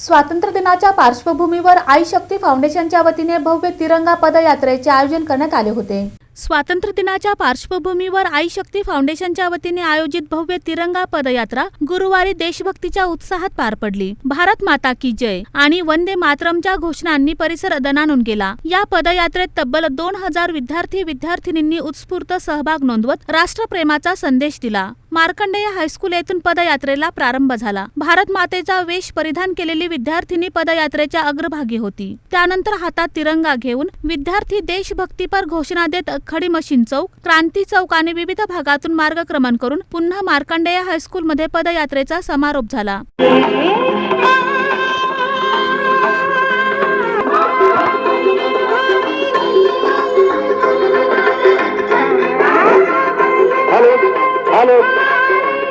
स्वातंत्र्य दिनाच्या पार्श्वभूमीवर आई शक्ती फाउंडेशनच्या वतीने भव्य तिरंगा पदयात्रेचे आयोजन करण्यात आले होते। स्वातंत्र्य दिनाच्या पार्श्वभूमीवर आई शक्ती फाउंडेशनच्या वतीने आयोजित भव्य तिरंगा पदयात्रा गुरुवारी देशभक्तीच्या उत्साहात पार पडली। भारत माता की जय आणि वंदे मातरमच्या घोषणांनी परिसर दणाणून गेला। या पदयात्रेत तब्बल 2000 विद्यार्थी-विद्यार्थिनींनी उत्स्फूर्त सहभाग नोंदवत राष्ट्रप्रेमाचा संदेश दिला। मार्कंडेय हायस्कूल येथून पदयात्रेला प्रारंभ झाला। भारत मातेचा वेश परिधान केलेली विद्यार्थिनी पदयात्रेच्या अग्रभागी होती। त्यानंतर हातात तिरंगा घेऊन विद्यार्थी देशभक्तीपर घोषणा देत खडी मशीन चौक, क्रांती चौक आणि विविध भागातून मार्गक्रमण करून पुन्हा मार्कंडेय हायस्कूल मध्ये पदयात्रेचा समारोप झाला।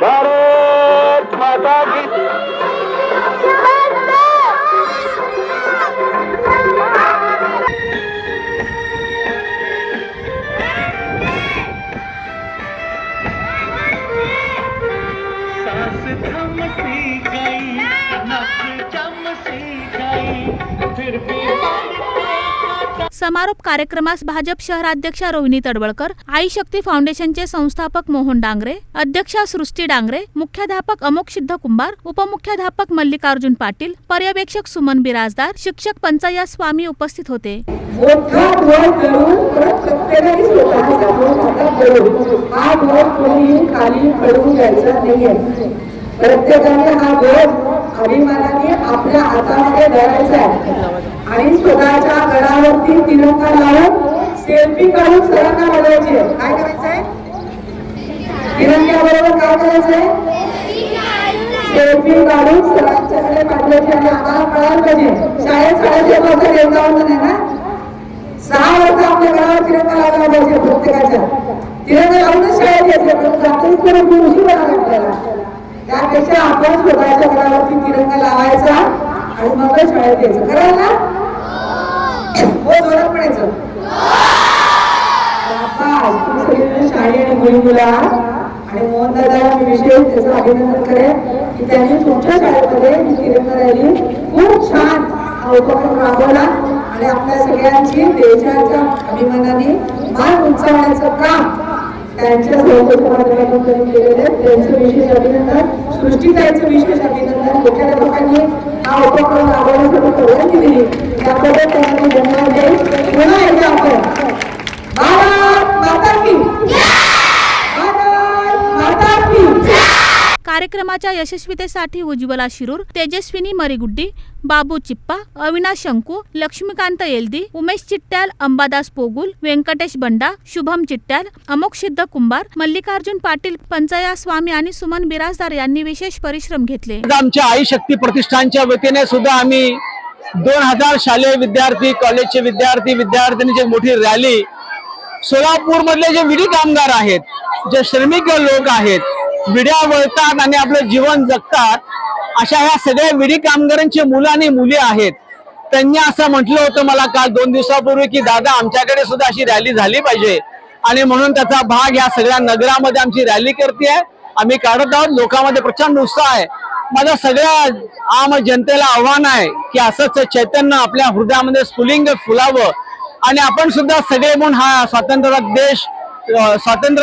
भारत माता की सांस थमती गई, नस चमसी गई, फिर भी समारोप कार्यक्रमास भाजप शहराध्यक्षा रोहिणी तडवळकर, आई शक्ती फाउंडेशनचे संस्थापक मोहन डांगरे, अध्यक्षा सृष्टी डांगरे, मुख्याध्यापक अमोक सिद्ध कुंभार, उपमुख्याध्यापक मल्लिकार्जुन पाटील, पर्यवेक्षक सुमन बिराजदार, शिक्षक पंचय्या स्वामी उपस्थित होते। प्रत्येकाने हा ध्वज अभिमानाने आपल्या हातामध्ये धरायचा आहे आणि स्वतःच्या गडावरती तिरंगा लावून सेल्फी काढून सरांना वाजवायची आहे। काय करायचंय? तिरंग्याबरोबर काय करायचंय? सेल्फी काढून सरांच्याकडे पाठवायची आणि आम्हाला कळायला पाहिजे शाळेत माझं रेवगावलं नाही ना, 6 वर्ष आपल्या गडावर तिरंगा लावला पाहिजे। प्रत्येकाच्या तिरंगा लावूनच शाळेत यायचं, पण जातीच करून दिवशी बनावं आपल्याला। त्यापेक्षा आपण स्वतःच्या घरावरती तिरंगा लावायचा आणि मग शाळेत यायचं। कराल ना? हो, जोरात म्हणायचं। शाळे आणि मुली-मुला आणि मोहन दादा मी विशेष त्याचं अभिनंदन करेन की त्यांनी तुमच्या शाळेमध्ये तिरंगा रॅली खूप छान उपक्रम राबवला आणि आपल्या सगळ्यांची देशाच्या अभिमानाने मान उंचावण्याचं काम त्यांच्या सहकार्यातून केलेले त्यांचं विशेष अभिनंदन। सृष्टीताईंचं विशेष अभिनंदन। मुख्याध्यापकांनी हा उपक्रम राबवण्यासाठी परवानगी दिली त्याबद्दल त्यांना धन्यवाद देईन। पुन्हा एकदा आपण भारत माता की जय, भारत माता की जय। कार्यक्रमाच्या यशस्वीतेसाठी उज्ज्वला शिरूर, तेजस्विनी मरीगुड्डी, बाबू चिप्पा, अविनाश शंकू, लक्ष्मीकांत येल्दी, उमेश चिट्ट्याल, अंबादास पोगुल, व्यंकटेश बंडा, शुभम चिट्ट्याल, अमोक सिद्ध कुंभार, मल्लिकार्जुन पाटील, पंचय्या स्वामी आणि सुमन बिराजदार यांनी विशेष परिश्रम घेतले। आमच्या आई शक्ती प्रतिष्ठानच्या वतीने सुद्धा आम्ही 2000 शालेय विद्यार्थी, कॉलेजचे विद्यार्थी, विद्यार्थिनीची मोठी रॅली, सोलापूर मधले जे विडी कामगार आहेत, जे श्रमिक लोक आहेत, विड्या वळतात आणि आपलं जीवन जगतात, अशा ह्या सगळ्या विडी कामगारांची मुलं आणि मुली आहेत। त्यांनी असं म्हटलं होतं मला काल 2 दिवसापूर्वी की दादा आमच्याकडे सुद्धा अशी रॅली झाली पाहिजे आणि म्हणून त्याचा भाग या सगळ्या नगरामध्ये आमची रॅली करते आहे, आम्ही काढत आहोत। लोकांमध्ये प्रचंड उत्साह आहे। माझं सगळ्या आम जनतेला आव्हान आहे की असंच चैतन्य आपल्या हृदयामध्ये स्फुलिंग फुलावं आणि आपण सुद्धा सगळे म्हणून हा स्वातंत्र्य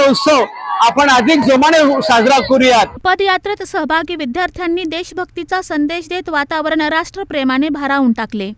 उत्सव आपण अधिक जोमाने साजरा करूयात। पदयात्रेत सहभागी विद्यार्थ्यांनी देशभक्तीचा संदेश देत वातावरण राष्ट्रप्रेमाने भारावून टाकले।